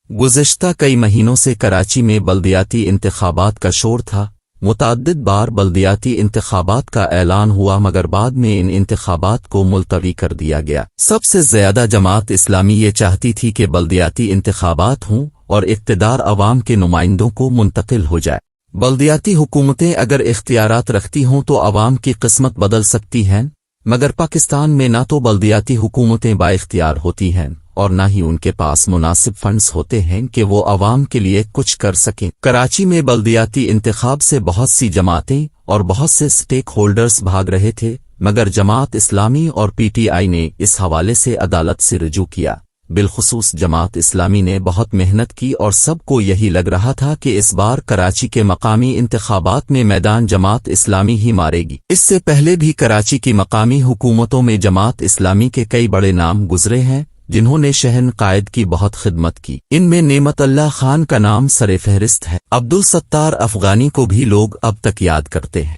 गुज़िश्ता कई महीनों से कराची में बल्दियाती इंतखाबात का शोर था। मुतअद्दिद बार बल्दियाती इंतखाबात का ऐलान हुआ मगर बाद में इन इंतखाबात को मुलतवी कर दिया गया। सबसे ज़्यादा जमात इस्लामी ये चाहती थी कि बल्दियाती इंतखाबात हों और इक़्तिदार अवाम के नुमाइंदों को मुंतकिल हो जाए। बल्दियाती हुकूमतें अगर इख्तियारात रखती हों तो अवाम की किस्मत बदल सकती हैं, मगर पाकिस्तान में ना तो बल्दियाती हुकूमतें बाइख्तियार होती हैं और ना ही उनके पास मुनासिब फंड्स होते हैं कि वो अवाम के लिए कुछ कर सकें। कराची में बल्दियाती इंतखाब से बहुत सी जमातें और बहुत से स्टेक होल्डर्स भाग रहे थे, मगर जमात इस्लामी और PTI ने इस हवाले से अदालत से रुजू किया। बिलखुसूस जमात इस्लामी ने बहुत मेहनत की और सबको यही लग रहा था कि इस बार कराची के मकामी इंतखाबात में मैदान जमात इस्लामी ही मारेगी। इससे पहले भी कराची की मकामी हुकूमतों में जमात इस्लामी के कई बड़े नाम गुजरे हैं जिन्होंने शहन कायद की बहुत खिदमत की। इनमें नेमत अल्लाह खान का नाम सरे फहरिस्त है। अब्दुल सत्तार अफगानी को भी लोग अब तक याद करते हैं।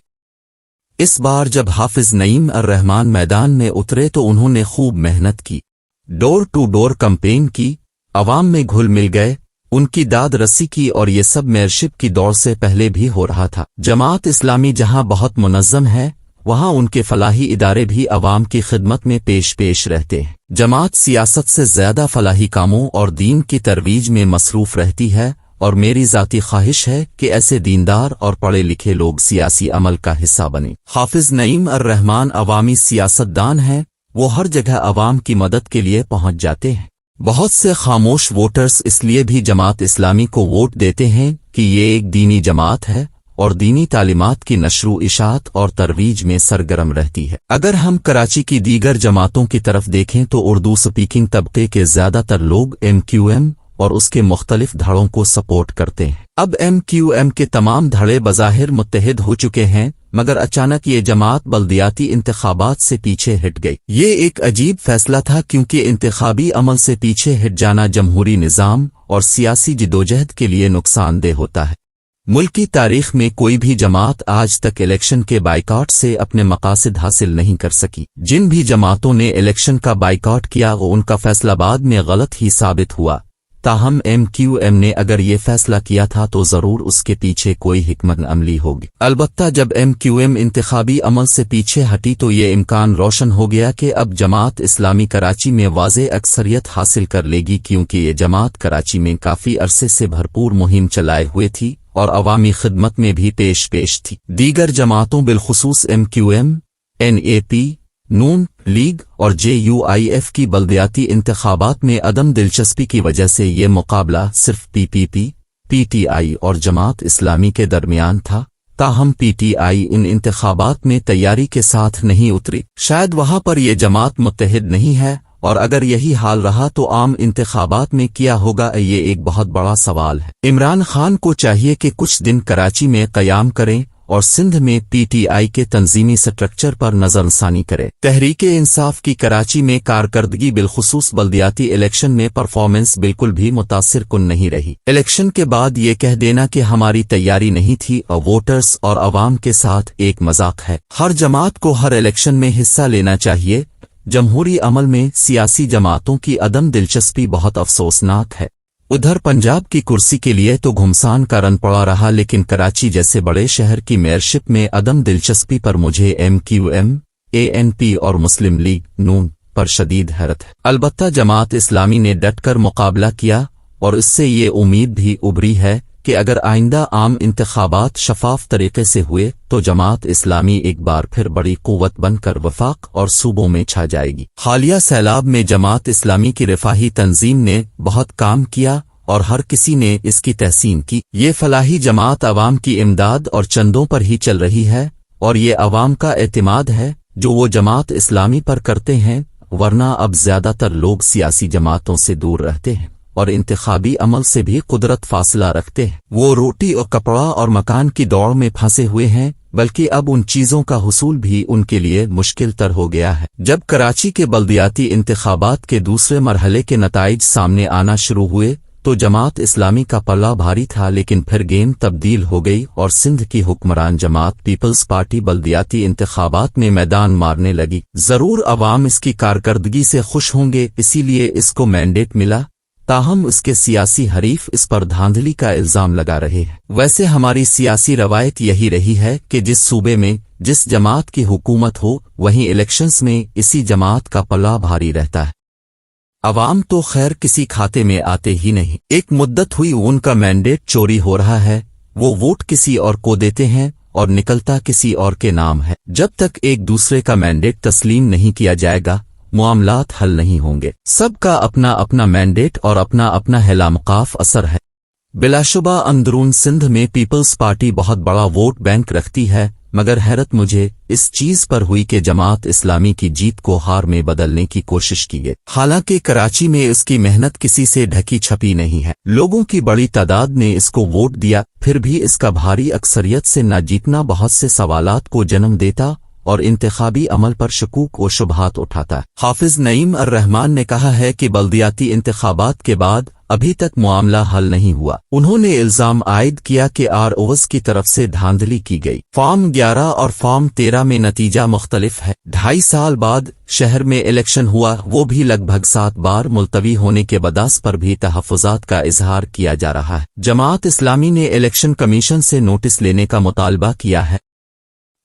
इस बार जब हाफिज नईम अर रहमान मैदान में उतरे तो उन्होंने खूब मेहनत की, डोर टू डोर कैंपेन की, अवाम में घुल मिल गए, उनकी दाद रसी की और ये सब मेयरशिप की दौड़ से पहले भी हो रहा था। जमात इस्लामी जहां बहुत मुनज़्ज़म है वहां उनके फलाही इदारे भी अवाम की खिदमत में पेश रहते हैं। जमात सियासत से ज़्यादा फलाही कामों और दीन की तरवीज में मसरूफ़ रहती है और मेरी ज़ाती ख्वाहिश है कि ऐसे दीनदार और पढ़े लिखे लोग सियासी अमल का हिस्सा बने। हाफिज नईम अर रहमान अवामी सियासतदान हैं, वो हर जगह अवाम की मदद के लिए पहुंच जाते हैं। बहुत से खामोश वोटर्स इसलिए भी जमात इस्लामी को वोट देते हैं कि ये एक दीनी जमात है और दीनी तालीमात की नशरू इशात और तरवीज में सरगर्म रहती है। अगर हम कराची की दीगर जमातों की तरफ देखें तो उर्दू स्पीकिंग तबके के ज़्यादातर लोग MQM और उसके मुख्तलिफ धड़ों को सपोर्ट करते हैं। अब MQM के तमाम धड़े बज़ाहिर मुत्तहिद हो चुके हैं, मगर अचानक ये जमात बल्दियाती इंतखाबात से पीछे हट गई। ये एक अजीब फैसला था क्योंकि इंतखाबी अमल से पीछे हट जाना जमहूरी निज़ाम और सियासी जिदोजहद के लिए नुकसानदेह होता है। मुल्की तारीख में कोई भी जमात आज तक इलेक्शन के बाइकॉट से अपने मकासद हासिल नहीं कर सकी। जिन भी जमातों ने इलेक्शन का बाइकॉट किया वो उनका फैसला बाद में गलत ही साबित हुआ। ताहम MQM ने अगर ये फैसला किया था तो ज़रूर उसके पीछे कोई हिकमत अमली होगी। अलबत्ता जब MQM इंतखाबी अमल से पीछे हटी तो ये इम्कान रोशन हो गया कि अब जमात इस्लामी कराची में वाज़े अक्सरियत हासिल कर लेगी, क्योंकि ये जमात कराची में काफ़ी अरसे से भरपूर मुहिम चलाए हुए थी और अवामी खिदमत में भी पेश थी। दीगर जमातों बिलखुसूस MQM, NAP, नून लीग और JUIF की बल्दियाती इंतखाबात में अदम दिलचस्पी की वजह से ये मुकाबला सिर्फ PPP, PTI और जमात इस्लामी के दरमियान था। ताहम PTI इन इंतखाबात में तैयारी के साथ नहीं उतरी। शायद वहां पर यह जमात मुत्तहिद नहीं है और अगर यही हाल रहा तो आम इंतखाबात में क्या होगा, ये एक बहुत बड़ा सवाल है। इमरान खान को चाहिए कि कुछ दिन कराची में क़याम करें और सिंध में PTI के तंजीमी स्ट्रक्चर पर नज़रसानी करे। तहरीक इंसाफ की कराची में कारकर्दगी बिलखुसूस बल्दियाती इलेक्शन में परफॉर्मेंस बिल्कुल भी मुतासिर कुन नहीं रही। इलेक्शन के बाद ये कह देना कि हमारी तैयारी नहीं थी और वोटर्स और अवाम के साथ एक मजाक है। हर जमात को हर इलेक्शन में हिस्सा लेना चाहिए। जमहूरी अमल में सियासी जमातों की अदम दिलचस्पी बहुत अफसोसनाक है। उधर पंजाब की कुर्सी के लिए तो घुमसान का रन पड़ा रहा, लेकिन कराची जैसे बड़े शहर की मेयरशिप में अदम दिलचस्पी पर मुझे MQM, ANP और मुस्लिम लीग नून पर शदीद हैरत है। अलबत्ता जमात इस्लामी ने डटकर मुकाबला किया और इससे ये उम्मीद भी उभरी है कि अगर आइंदा आम इंतखाबात शफाफ तरीके से हुए तो जमात इस्लामी एक बार फिर बड़ी कुव्वत बनकर वफाक और सूबों में छा जाएगी। हालिया सैलाब में जमात इस्लामी की रिफाही तंजीम ने बहुत काम किया और हर किसी ने इसकी तहसीन की। ये फलाही जमात अवाम की इमदाद और चंदों पर ही चल रही है और ये अवाम का एतमाद है जो वो जमात इस्लामी पर करते हैं, वरना अब ज्यादातर लोग सियासी जमातों से दूर रहते हैं और इंतखाबी अमल से भी कुदरत फासला रखते हैं। वो रोटी और कपड़ा और मकान की दौड़ में फंसे हुए हैं, बल्कि अब उन चीजों का हुसूल भी उनके लिए मुश्किल तर हो गया है। जब कराची के बल्दियाती इंतखाबात के दूसरे मरहले के नताइज सामने आना शुरू हुए तो जमात इस्लामी का पल्ला भारी था, लेकिन फिर गेम तब्दील हो गई और सिंध की हुक्मरान जमात पीपल्स पार्टी बल्दियाती इंतखाबात में मैदान मारने लगी। जरूर अवाम इसकी कारकर्दगी से खुश होंगे, इसीलिए इसको मैंडेट मिला تاہم اس کے سیاسی حریف اس پر دھاندلی کا الزام لگا رہے ہیں۔ ویسے ہماری سیاسی روایت یہی رہی ہے کہ جس صوبے میں جس جماعت کی حکومت ہو وہیں الیکشنز میں اسی جماعت کا پلہ بھاری رہتا ہے۔ عوام تو خیر کسی کھاتے میں آتے ہی نہیں۔ ایک مدت ہوئی ان کا مینڈیٹ چوری ہو رہا ہے، وہ ووٹ کسی اور کو دیتے ہیں اور نکلتا کسی اور کے نام ہے۔ جب تک ایک دوسرے کا مینڈیٹ تسلیم نہیں کیا جائے گا معاملات حل نہیں ہوں گے۔ سب کا اپنا اپنا مینڈیٹ اور اپنا اپنا ہیلامقاف اثر ہے۔ بلا شبہ اندرون سندھ میں پیپلز پارٹی بہت بڑا ووٹ بینک رکھتی ہے، مگر حیرت مجھے اس چیز پر ہوئی کہ جماعت اسلامی کی جیت کو ہار میں بدلنے کی کوشش کی گئی، حالانکہ کراچی میں اس کی محنت کسی سے ڈھکی چھپی نہیں ہے۔ لوگوں کی بڑی تعداد نے اس کو ووٹ دیا، پھر بھی اس کا بھاری اکثریت سے نہ جیتنا بہت سے سوالات کو جنم دیتا اور انتخابی عمل پر شکوک و شبہات اٹھاتا ہے۔ حافظ نعیم الرحمان نے کہا ہے کہ بلدیاتی انتخابات کے بعد ابھی تک معاملہ حل نہیں ہوا۔ انہوں نے الزام عائد کیا کہ آر اوز کی طرف سے دھاندلی کی گئی۔ فارم 11 اور فارم 13 میں نتیجہ مختلف ہے۔ 2.5 سال بعد شہر میں الیکشن ہوا، وہ بھی لگ بھگ 7 بار ملتوی ہونے کے بداس پر بھی تحفظات کا اظہار کیا جا رہا ہے۔ جماعت اسلامی نے الیکشن کمیشن سے نوٹس لینے کا مطالبہ کیا ہے۔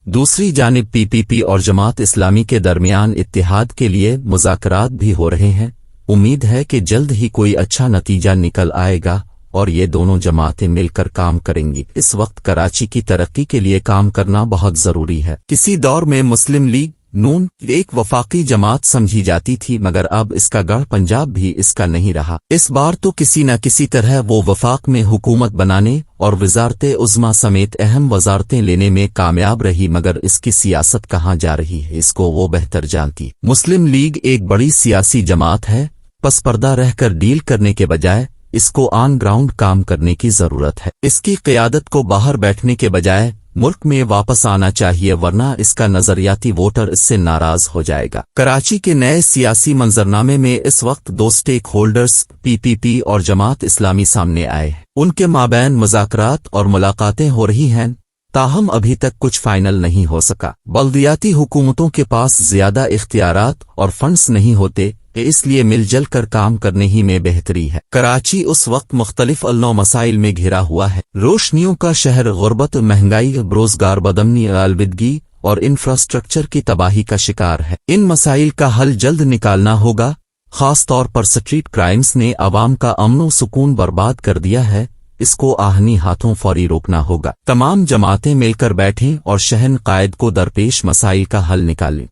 دوسری جانب پی پی پی اور جماعت اسلامی کے درمیان اتحاد کے لیے مذاکرات بھی ہو رہے ہیں۔ امید ہے کہ جلد ہی کوئی اچھا نتیجہ نکل آئے گا اور یہ دونوں جماعتیں مل کر کام کریں گی۔ اس وقت کراچی کی ترقی کے لیے کام کرنا بہت ضروری ہے۔ کسی دور میں مسلم لیگ نون ایک وفاقی جماعت سمجھی جاتی تھی، مگر اب اس کا گڑھ پنجاب بھی اس کا نہیں رہا۔ اس بار تو کسی نہ کسی طرح وہ وفاق میں حکومت بنانے اور وزارت عظمیٰ سمیت اہم وزارتیں لینے میں کامیاب رہی، مگر اس کی سیاست کہاں جا رہی ہے اس کو وہ بہتر جانتی۔ مسلم لیگ ایک بڑی سیاسی جماعت ہے، پس پردہ رہ کر ڈیل کرنے کے بجائے اس کو آن گراؤنڈ کام کرنے کی ضرورت ہے۔ اس کی قیادت کو باہر بیٹھنے کے بجائے ملک میں واپس آنا چاہیے، ورنہ اس کا نظریاتی ووٹر اس سے ناراض ہو جائے گا۔ کراچی کے نئے سیاسی منظرنامے میں اس وقت 2 اسٹیک ہولڈرز پی پی پی اور جماعت اسلامی سامنے آئے ہیں۔ ان کے مابین مذاکرات اور ملاقاتیں ہو رہی ہیں، تاہم ابھی تک کچھ فائنل نہیں ہو سکا۔ بلدیاتی حکومتوں کے پاس زیادہ اختیارات اور فنڈز نہیں ہوتے، اس لیے مل جل کر کام کرنے ہی میں بہتری ہے۔ کراچی اس وقت مختلف النوع مسائل میں گھرا ہوا ہے۔ روشنیوں کا شہر، غربت، مہنگائی، روزگار بدمنی، آلودگی اور انفراسٹرکچر کی تباہی کا شکار ہے۔ ان مسائل کا حل جلد نکالنا ہوگا۔ خاص طور پر سٹریٹ کرائمز نے عوام کا امن و سکون برباد کر دیا ہے، اس کو آہنی ہاتھوں فوری روکنا ہوگا۔ تمام جماعتیں مل کر بیٹھیں اور شہن قائد کو درپیش مسائل کا حل نکالیں۔